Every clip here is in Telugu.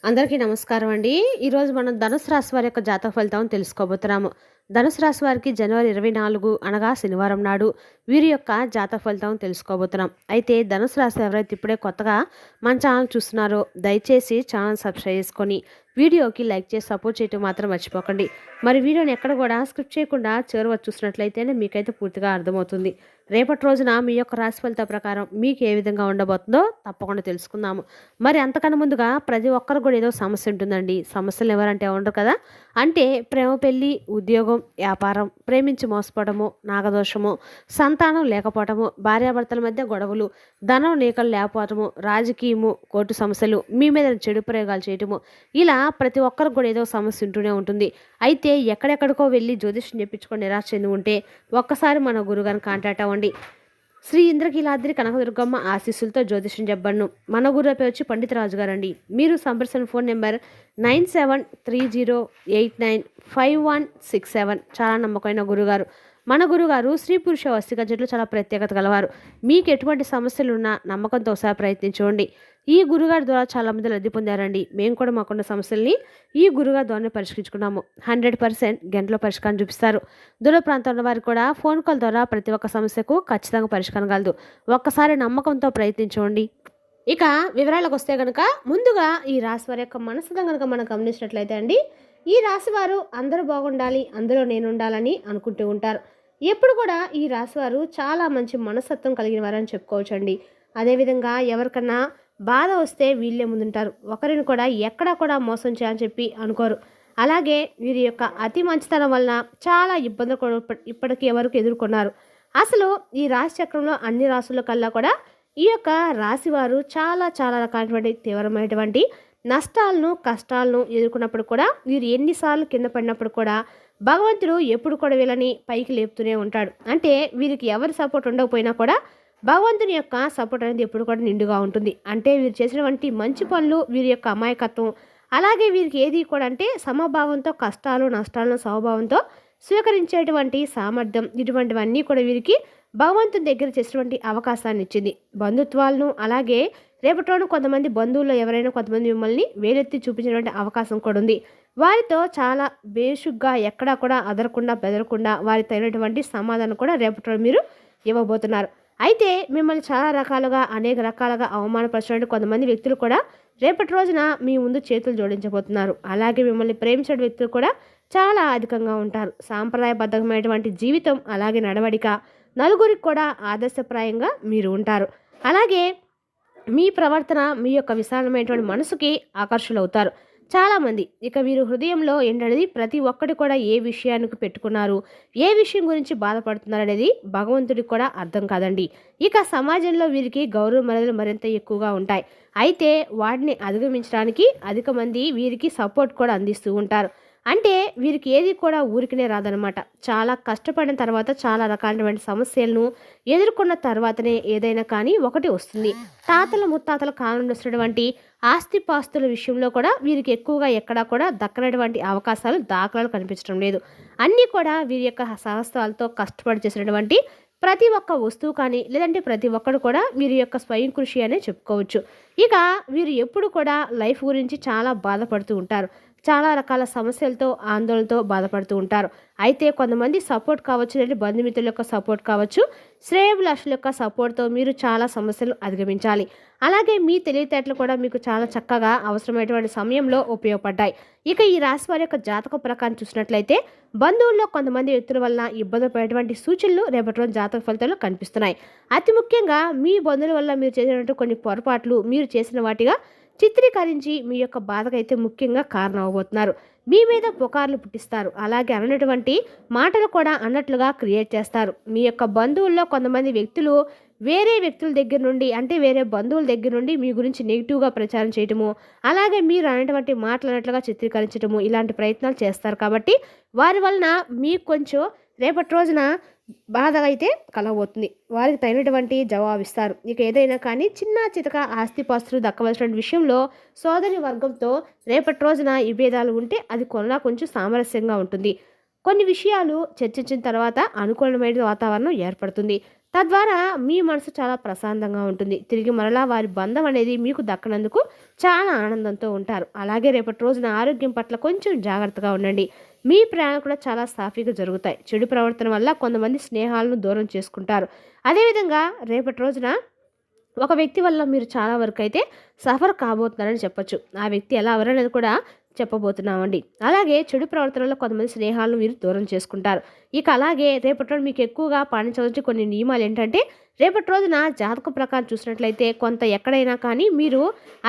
అందరికీ నమస్కారం అండి. ఈరోజు మనం ధనుసు రాశి వారి యొక్క జాతక ఫలితం తెలుసుకోబోతున్నాము. ధనుసు రాశి వారికి జనవరి 24 అనగా శనివారం నాడు వీరి యొక్క జాతక ఫలితం తెలుసుకోబోతున్నాం. అయితే ధనుసు రాశి ఎవరైతే ఇప్పుడే కొత్తగా మన ఛానల్ చూస్తున్నారో దయచేసి ఛానల్ సబ్స్క్రైబ్ చేసుకొని వీడియోకి లైక్ చేసి సపోర్ట్ చేయటం మాత్రం మర్చిపోకండి. మరి వీడియోని ఎక్కడ కూడా స్కిప్ చేయకుండా చివరి వరకు చూసినట్లయితేనే మీకైతే పూర్తిగా అర్థమవుతుంది. రేపటి రోజున మీ యొక్క రాశి ఫలిత ప్రకారం మీకు ఏ విధంగా ఉండబోతుందో తప్పకుండా తెలుసుకుందాము. మరి అంతకన్నా ముందుగా ప్రతి ఒక్కరు కూడా ఏదో సమస్య ఉంటుందండి. సమస్యలు ఎవరంటే ఉండరు కదా. అంటే ప్రేమ, పెళ్ళి, ఉద్యోగం, వ్యాపారం, ప్రేమించి మోసపోవడము, నాగదోషము, సంతానం లేకపోవటము, భార్యాభర్తల మధ్య గొడవలు, ధనం లేఖలు లేకపోవటము, రాజకీయము, కోర్టు సమస్యలు, మీ మీద చెడు ప్రయోగాలు చేయటము, ఇలా ప్రతి ఒక్కరికి కూడా ఏదో సమస్య ఉంటూనే ఉంటుంది. అయితే ఎక్కడెక్కడికో వెళ్ళి జ్యోతిష్యం చెప్పించుకొని నిరాశ చెంది ఉంటే ఒక్కసారి మన గురుగారిని కాంటాక్ట్ అవ్వండి. శ్రీ ఇంద్రకీలాద్రి కనకదుర్గమ్మ ఆశీస్సులతో జ్యోతిష్యం చెప్పబడును. మన గురువు పేరు వచ్చి పండితరాజు గారు అండి. మీరు సంప్రదించిన ఫోన్ నెంబర్ 9730895167. చాలా నమ్మకమైన గురుగారు. మన గురుగారు స్త్రీ పురుష వస్తిక జట్లు చాలా ప్రత్యేకత గలవారు. మీకు ఎటువంటి సమస్యలు ఉన్నా నమ్మకంతో ఒకసారి ప్రయత్నించండి. ఈ గురుగారి ద్వారా చాలా మంది లబ్ధి పొందారండి. మేము కూడా మాకున్న సమస్యల్ని ఈ గురుగారి ద్వారా పరిష్కరించుకున్నాము. 100% గంటలో పరిష్కారం చూపిస్తారు. దూర ప్రాంతంలో వారు కూడా ఫోన్ కాల్ ద్వారా ప్రతి ఒక్క సమస్యకు ఖచ్చితంగా పరిష్కారం కలదు. ఒక్కసారి నమ్మకంతో ప్రయత్నించండి. ఇక వివరాలకు వస్తే కనుక ముందుగా ఈ రాశి వారి యొక్క మనసుగా కనుక మనం గమనించినట్లయితే అండి, ఈ రాశి వారు అందరూ బాగుండాలి, అందులో నేను ఉండాలని అనుకుంటూ ఉంటారు. ఎప్పుడు కూడా ఈ రాశివారు చాలా మంచి మనస్తత్వం కలిగిన వారని చెప్పుకోవచ్చండి. అదేవిధంగా ఎవరికన్నా బాధ వస్తే వీళ్ళే ముందుంటారు. ఒకరిని కూడా ఎక్కడా కూడా మోసం చేయాలని చెప్పి అనుకోరు. అలాగే వీరి యొక్క అతి మంచితనం వలన చాలా ఇబ్బందులు కూడా ఇప్పటికీ ఎవరికి ఎదుర్కొన్నారు. అసలు ఈ రాశి చక్రంలో అన్ని రాశుల కల్లా కూడా ఈ యొక్క రాశివారు చాలా చాలా రకాలైనటువంటి తీవ్రమైనటువంటి నష్టాలను, కష్టాలను ఎదుర్కొన్నప్పుడు కూడా వీరు ఎన్నిసార్లు కింద పడినప్పుడు కూడా భగవంతుడు ఎప్పుడు కూడా వీళ్ళని పైకి లేపుతూనే ఉంటాడు. అంటే వీరికి ఎవరి సపోర్ట్ ఉండకపోయినా కూడా భగవంతుని యొక్క సపోర్ట్ అనేది ఎప్పుడు కూడా నిండుగా ఉంటుంది. అంటే వీరు చేసినటువంటి మంచి పనులు, వీరి యొక్క అమాయకత్వం, అలాగే వీరికి ఏది కూడా అంటే సమభావంతో కష్టాలు, నష్టాలను సమభావంతో స్వీకరించేటువంటి సామర్థ్యం, ఇటువంటివన్నీ కూడా వీరికి భగవంతుని దగ్గర చేసినటువంటి అవకాశాన్ని ఇచ్చింది. బంధుత్వాలను, అలాగే రేపటిలోనూ కొంతమంది బంధువుల్లో ఎవరైనా కొంతమంది మిమ్మల్ని వేలెత్తి చూపించినటువంటి అవకాశం కూడా ఉంది. వారితో చాలా బేషుగ్గా ఎక్కడా కూడా అదరకుండా బెదరకుండా వారి తగినటువంటి సమాధానం కూడా రేపటిలో మీరు ఇవ్వబోతున్నారు. అయితే మిమ్మల్ని చాలా రకాలుగా అనేక రకాలుగా అవమానపరిచినటువంటి కొంతమంది వ్యక్తులు కూడా రేపటి రోజున మీ ముందు చేతులు జోడించబోతున్నారు. అలాగే మిమ్మల్ని ప్రేమించే వ్యక్తులు కూడా చాలా అధికంగా ఉంటారు. సాంప్రదాయబద్ధమైనటువంటి జీవితం, అలాగే నడవడిక, నలుగురికి కూడా ఆదర్శప్రాయంగా మీరు ఉంటారు. అలాగే మీ ప్రవర్తన, మీ యొక్క విశాలమైనటువంటి మనసుకి ఆకర్షులవుతారు చాలామంది. ఇక వీరు హృదయంలో ఏంటనేది ప్రతి ఒక్కటి కూడా ఏ విషయానికి పెట్టుకున్నారు, ఏ విషయం గురించి బాధపడుతున్నారు అనేది భగవంతుడికి కూడా అర్థం కాదండి. ఇక సమాజంలో వీరికి గౌరవ మర్యాదలు మరింత ఎక్కువగా ఉంటాయి. అయితే వాటిని అధిగమించడానికి అధిక మంది వీరికి సపోర్ట్ కూడా అందిస్తూ ఉంటారు. అంటే వీరికి ఏది కూడా ఊరికనే రాదనమాట. చాలా కష్టపడిన తర్వాత చాలా రకాలైనటువంటి సమస్యలను ఎదుర్కొన్న తర్వాతనే ఏదైనా కానీ ఒకటి వస్తుంది. తాతల ముత్తాతల కాలం నుండి వస్తున్నటువంటి ఆస్తిపాస్తుల విషయంలో కూడా వీరికి ఎక్కువగా ఎక్కడా కూడా దక్కనటువంటి అవకాశాలు, దాఖలాలు కనిపించడం లేదు. అన్నీ కూడా వీరి యొక్క సహస్రాలతో కష్టపడి చేసినటువంటి ప్రతి ఒక్క వస్తువు కానీ, లేదంటే ప్రతి ఒక్కరు కూడా వీరి యొక్క స్వయం కృషి అనే చెప్పుకోవచ్చు. ఇక వీరు ఎప్పుడు కూడా లైఫ్ గురించి చాలా బాధపడుతూ ఉంటారు. చాలా రకాల సమస్యలతో, ఆందోళనతో బాధపడుతూ ఉంటారు. అయితే కొంతమంది సపోర్ట్ కావచ్చు, లేదా బంధుమిత్రుల యొక్క సపోర్ట్ కావచ్చు, శ్రేయోభిలాషుల యొక్క సపోర్ట్తో మీరు చాలా సమస్యలు అధిగమించాలి. అలాగే మీ తెలివితేటలు కూడా మీకు చాలా చక్కగా అవసరమైనటువంటి సమయంలో ఉపయోగపడ్డాయి. ఇక ఈ రాశి వారి యొక్క జాతక ప్రకారం చూసినట్లయితే బంధువుల్లో కొంతమంది వ్యక్తుల వలన ఇబ్బందులు పడేటువంటి సూచనలు రేపటి రోజు జాతక ఫలితాల్లో కనిపిస్తున్నాయి. అతి ముఖ్యంగా మీ బంధువుల వల్ల మీరు చేసినటువంటి కొన్ని పొరపాట్లు మీరు చేసిన వాటిగా చిత్రీకరించి మీ యొక్క బాధకైతే ముఖ్యంగా కారణం అవబోతున్నారు. మీ మీద పుకార్లు పుట్టిస్తారు. అలాగే అన్నటువంటి మాటలు కూడా అన్నట్లుగా క్రియేట్ చేస్తారు. మీ యొక్క బంధువుల్లో కొంతమంది వ్యక్తులు వేరే వ్యక్తుల దగ్గర నుండి, అంటే వేరే బంధువుల దగ్గర నుండి మీ గురించి నెగిటివ్గా ప్రచారం చేయటము, అలాగే మీరు అనేటువంటి మాటలు అన్నట్లుగా చిత్రీకరించడము, ఇలాంటి ప్రయత్నాలు చేస్తారు. కాబట్టి వారి వలన మీకు కొంచెం రేపటి రోజున బాధ అయితే కలగబోతుంది. వారికి తగినటువంటి జవాబిస్తారు. ఇక ఏదైనా కానీ చిన్న చితక ఆస్తిపాస్తులు దక్కవలసిన విషయంలో సోదరి వర్గంతో రేపటి రోజున విభేదాలు ఉంటే అది కొనలా కొంచెం సామరస్యంగా ఉంటుంది. కొన్ని విషయాలు చర్చించిన తర్వాత అనుకూలమైన వాతావరణం ఏర్పడుతుంది. తద్వారా మీ మనసు చాలా ప్రశాంతంగా ఉంటుంది. తిరిగి మరలా వారి బంధం అనేది మీకు దక్కనందుకు చాలా ఆనందంతో ఉంటారు. అలాగే రేపటి రోజున ఆరోగ్యం పట్ల కొంచెం జాగ్రత్తగా ఉండండి. మీ ప్రయాణాలు కూడా చాలా సాఫీగా జరుగుతాయి. చెడు ప్రవర్తన వల్ల కొంతమంది స్నేహాలను దూరం చేసుకుంటారు. అదేవిధంగా రేపటి రోజున ఒక వ్యక్తి వల్ల మీరు చాలా వరకు అయితే సఫర్ కాబోతున్నారని చెప్పొచ్చు. ఆ వ్యక్తి ఎలా ఎవరనేది కూడా చెప్పబోతున్నామండి. అలాగే చెడు ప్రవర్తనలో కొంతమంది స్నేహాలను మీరు దూరం చేసుకుంటారు. ఇక అలాగే రేపటి రోజు మీకు ఎక్కువగా పాటించవలసిన కొన్ని నియమాలు ఏంటంటే, రేపటి రోజున జాతకం ప్రకారం చూసినట్లయితే కొంత ఎక్కడైనా కానీ మీరు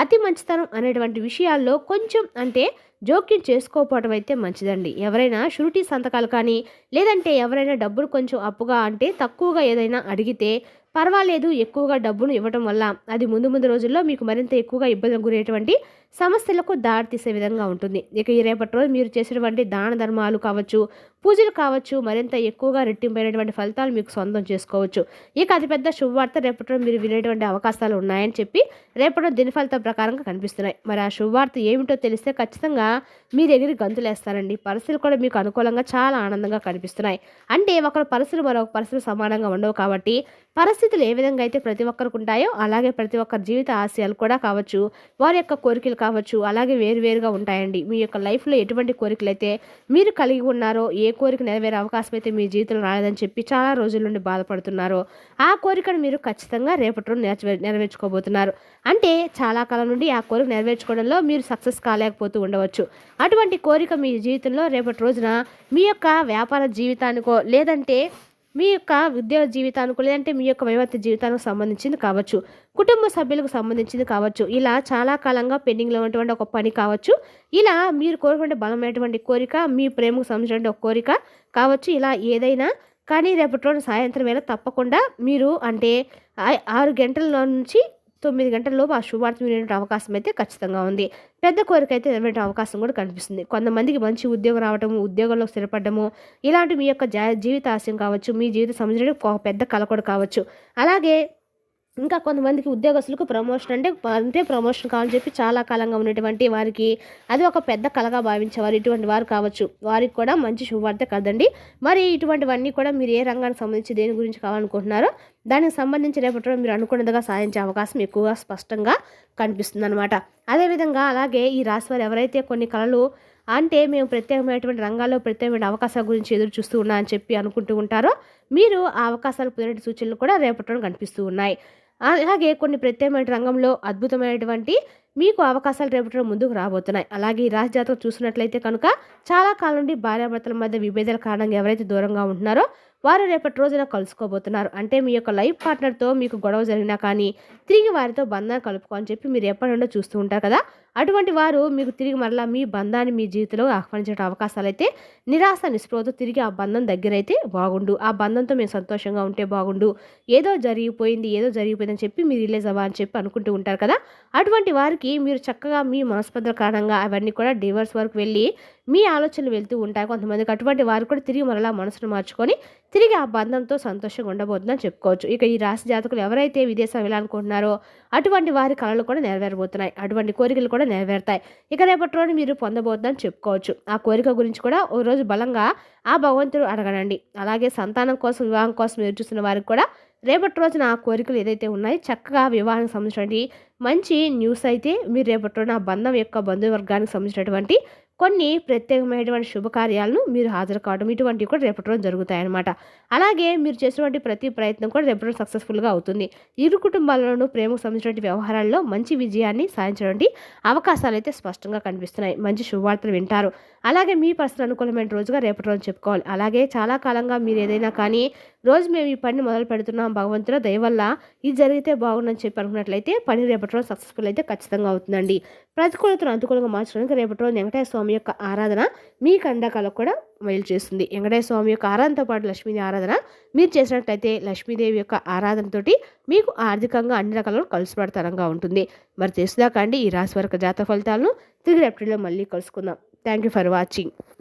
అతి మంచితనం అనేటువంటి విషయాల్లో కొంచెం అంటే జోక్యం చేసుకోకపోవడం అయితే మంచిదండి. ఎవరైనా షూరిటీ సంతకాలు కానీ లేదంటే ఎవరైనా డబ్బులు కొంచెం అప్పుగా అంటే తక్కువగా ఏదైనా అడిగితే పర్వాలేదు, ఎక్కువగా డబ్బును ఇవ్వటం వల్ల అది ముందు ముందు రోజుల్లో మీకు మరింత ఎక్కువగా ఇబ్బందులకు గురయ్యేటువంటి సమస్యలకు దారితీసే విధంగా ఉంటుంది. ఇక ఈ రేపటి రోజు మీరు చేసేటువంటి దాన ధర్మాలు కావచ్చు, పూజలు కావచ్చు, మరింత ఎక్కువగా రెట్టింపైనటువంటి ఫలితాలు మీకు సొంతం చేసుకోవచ్చు. ఇక అతిపెద్ద శుభవార్త రేపటి రోజు మీరు వినేటువంటి అవకాశాలు ఉన్నాయని చెప్పి రేపటి దిన ఫలితం ప్రకారంగా కనిపిస్తున్నాయి. మరి ఆ శుభవార్త ఏమిటో తెలిస్తే ఖచ్చితంగా మీరు ఎగిరి గంతులేస్తారండి. పరిస్థితులు కూడా మీకు అనుకూలంగా చాలా ఆనందంగా కనిపిస్తున్నాయి. అంటే ఒకరి పరిస్థితులు మరొక పరిస్థితులు సమానంగా ఉండవు కాబట్టి పరిస్థితులు ఏ విధంగా అయితే ప్రతి ఒక్కరికి ఉంటాయో అలాగే ప్రతి ఒక్కరి జీవిత ఆశయాలు కూడా కావచ్చు, వారి యొక్క కోరికలు కావచ్చు, అలాగే వేరువేరుగా ఉంటాయండి. మీ యొక్క లైఫ్లో ఎటువంటి కోరికలు అయితే మీరు కలిగి ఉన్నారో, ఏ కోరిక నెరవేరే అవకాశం అయితే మీ జీవితంలో రాలేదని చెప్పి చాలా రోజుల నుండి బాధపడుతున్నారో ఆ కోరికను మీరు ఖచ్చితంగా రేపటి రోజు నెరవేర్చుకోబోతున్నారు. అంటే చాలా కాలం నుండి ఆ కోరిక నెరవేర్చుకోవడంలో మీరు సక్సెస్ కాలేకపోతూ ఉండవచ్చు. అటువంటి కోరిక మీ జీవితంలో రేపటి రోజున మీ యొక్క వ్యాపార జీవితానికో లేదంటే మీ యొక్క ఉద్యోగ జీవితానికి లేదంటే మీ యొక్క వైవాహిక జీవితానికి సంబంధించింది కావచ్చు, కుటుంబ సభ్యులకు సంబంధించింది కావచ్చు, ఇలా చాలా కాలంగా పెండింగ్లో ఉన్నటువంటి ఒక పని కావచ్చు, ఇలా మీరు కోరుకునే బలమైనటువంటి కోరిక, మీ ప్రేమకు సంబంధించిన ఒక కోరిక కావచ్చు, ఇలా ఏదైనా కానీ రేపటి రోజు సాయంత్రం వేళ తప్పకుండా మీరు అంటే 6 గంటల నుంచి 9 గంటల లోపు ఆ శుభవార్త వినే అవకాశం అయితే ఖచ్చితంగా ఉంది. పెద్ద కోరిక అయితే నెరవేరే అవకాశం కూడా కనిపిస్తుంది. కొంతమందికి మంచి ఉద్యోగం రావడము, ఉద్యోగంలో స్థిరపడము, ఇలాంటి మీ యొక్క జీవిత ఆశయం కావచ్చు, మీ జీవిత సంబంధించిన ఒక పెద్ద కల కూడా కావచ్చు. అలాగే ఇంకా కొంతమందికి ఉద్యోగస్తులకు ప్రమోషన్ అంటే ప్రమోషన్ కావాలని చెప్పి చాలా కాలంగా ఉన్నటువంటి వారికి అది ఒక పెద్ద కలగా భావించేవారు ఇటువంటి వారు కావచ్చు. వారికి కూడా మంచి శుభవార్త కదండి. మరి ఇటువంటివన్నీ కూడా మీరు ఏ రంగానికి సంబంధించి దేని గురించి కావాలనుకుంటున్నారో దానికి సంబంధించి రేపటి మీరు అనుకున్నదిగా సాధించే అవకాశం ఎక్కువగా స్పష్టంగా కనిపిస్తుంది అనమాట. అదేవిధంగా అలాగే ఈ రాశి వారు ఎవరైతే కొన్ని కళలు అంటే మేము ప్రత్యేకమైనటువంటి రంగాల్లో ప్రత్యేకమైన అవకాశాల గురించి ఎదురు చూస్తూ ఉన్నా అని చెప్పి అనుకుంటూ ఉంటారో మీరు ఆ అవకాశాలు పొందే సూచనలు కూడా రేపటి కనిపిస్తూ ఉన్నాయి. అలాగే కొన్ని ప్రత్యేకమైన రంగంలో అద్భుతమైనటువంటి మీకు అవకాశాలు రేపటి ముందుకు రాబోతున్నాయి. అలాగే ఈ రాశి జాతకం చూసినట్లయితే కనుక చాలా కాలం నుండి భార్యాభర్తల మధ్య విభేదాల కారణంగా ఎవరైతే దూరంగా ఉంటున్నారో వారు రేపటి రోజున కలుసుకోబోతున్నారు. అంటే మీ యొక్క లైఫ్ పార్ట్నర్తో మీకు గొడవ జరిగినా కానీ తిరిగి వారితో బంధాన్ని కలుపుకోని చెప్పి మీరు ఎప్పటి నుండో చూస్తూ ఉంటారు కదా. అటువంటి వారు మీకు తిరిగి మరలా మీ బంధాన్ని మీ జీవితంలో ఆహ్వానించే అవకాశాలు అయితే నిరాశ నిస్పృహతో తిరిగి ఆ బంధం దగ్గర అయితే బాగుండు, ఆ బంధంతో మేము సంతోషంగా ఉంటే బాగుండు, ఏదో జరిగిపోయిందని చెప్పి మీరు రిలీజ్ అవ్వ అని చెప్పి అనుకుంటూ ఉంటారు కదా. అటువంటి వారికి మీరు చక్కగా మీ మనస్పర్ధల కారణంగా అవన్నీ కూడా డివోర్స్ వరకు వెళ్ళి మీ ఆలోచనలు వెళ్తూ ఉంటాయి. కొంతమందికి అటువంటి వారు కూడా తిరిగి మరలా మనసును మార్చుకొని తిరిగి ఆ బంధంతో సంతోషంగా ఉండబోతుందని చెప్పుకోవచ్చు. ఇక ఈ రాశి జాతకులు ఎవరైతే విదేశం వెళ్ళాలనుకుంటున్నారో అటువంటి వారి కళలు కూడా నెరవేరబోతున్నాయి. అటువంటి కోరికలు కూడా నెరవేరుతాయి. ఇక రేపటి రోజు మీరు పొందబోతుందని చెప్పుకోవచ్చు. ఆ కోరిక గురించి కూడా ఓ రోజు బలంగా ఆ భగవంతుడు అడగనండి. అలాగే సంతానం కోసం, వివాహం కోసం ఎదురు చూస్తున్న వారికి కూడా రేపటి రోజున ఆ కోరికలు ఏదైతే ఉన్నాయో చక్కగా వివాహానికి సంబంధించినటువంటి మంచి న్యూస్ అయితే మీరు రేపటి రోజున ఆ బంధం యొక్క బంధువర్గానికి సంబంధించినటువంటి కొన్ని ప్రత్యేకమైనటువంటి శుభకార్యాలను మీరు హాజరు కావడం ఇటువంటివి కూడా రేపటి రోజు జరుగుతాయన్నమాట. అలాగే మీరు చేసినటువంటి ప్రతి ప్రయత్నం కూడా రేపటి రోజు సక్సెస్ఫుల్గా అవుతుంది. ఇరు కుటుంబాల్లోనూ ప్రేమకు సంబంధించినటువంటి వ్యవహారాల్లో మంచి విజయాన్ని సాధించడానికి అవకాశాలు అయితే స్పష్టంగా కనిపిస్తున్నాయి. మంచి శుభవార్తలు వింటారు. అలాగే మీ పరిస్థితి అనుకూలమైన రోజుగా రేపటి రోజు చెప్పుకోవాలి. అలాగే చాలా కాలంగా మీరు ఏదైనా కానీ రోజు మేము ఈ పని మొదలు పెడుతున్నాం, భగవంతుడు దయ వల్ల ఇది జరిగితే బాగుందని చెప్పి అనుకున్నట్లయితే పని రేపటి రోజు సక్సెస్ఫుల్ అయితే ఖచ్చితంగా అవుతుందండి. ప్రతికూలతను అనుకూలంగా మార్చడానికి రేపటి రోజు వెంకటేశ్వర స్వామి యొక్క ఆరాధన మీ కండకాలకు కూడా మేలు చేస్తుంది. వెంకటేశ్వర స్వామి యొక్క ఆరాధనతో పాటు లక్ష్మీదేవి ఆరాధన మీరు చేసినట్లయితే లక్ష్మీదేవి యొక్క ఆరాధనతోటి మీకు ఆర్థికంగా అన్ని రకాలలో కలిసిపడతనంగా ఉంటుంది. మరి తెలుసుదాకా అండి ఈ రాశి వర్గ జాతక ఫలితాలను తిరిగి ఏప్రిల్లో మళ్ళీ కలుసుకుందాం. Thank you for watching.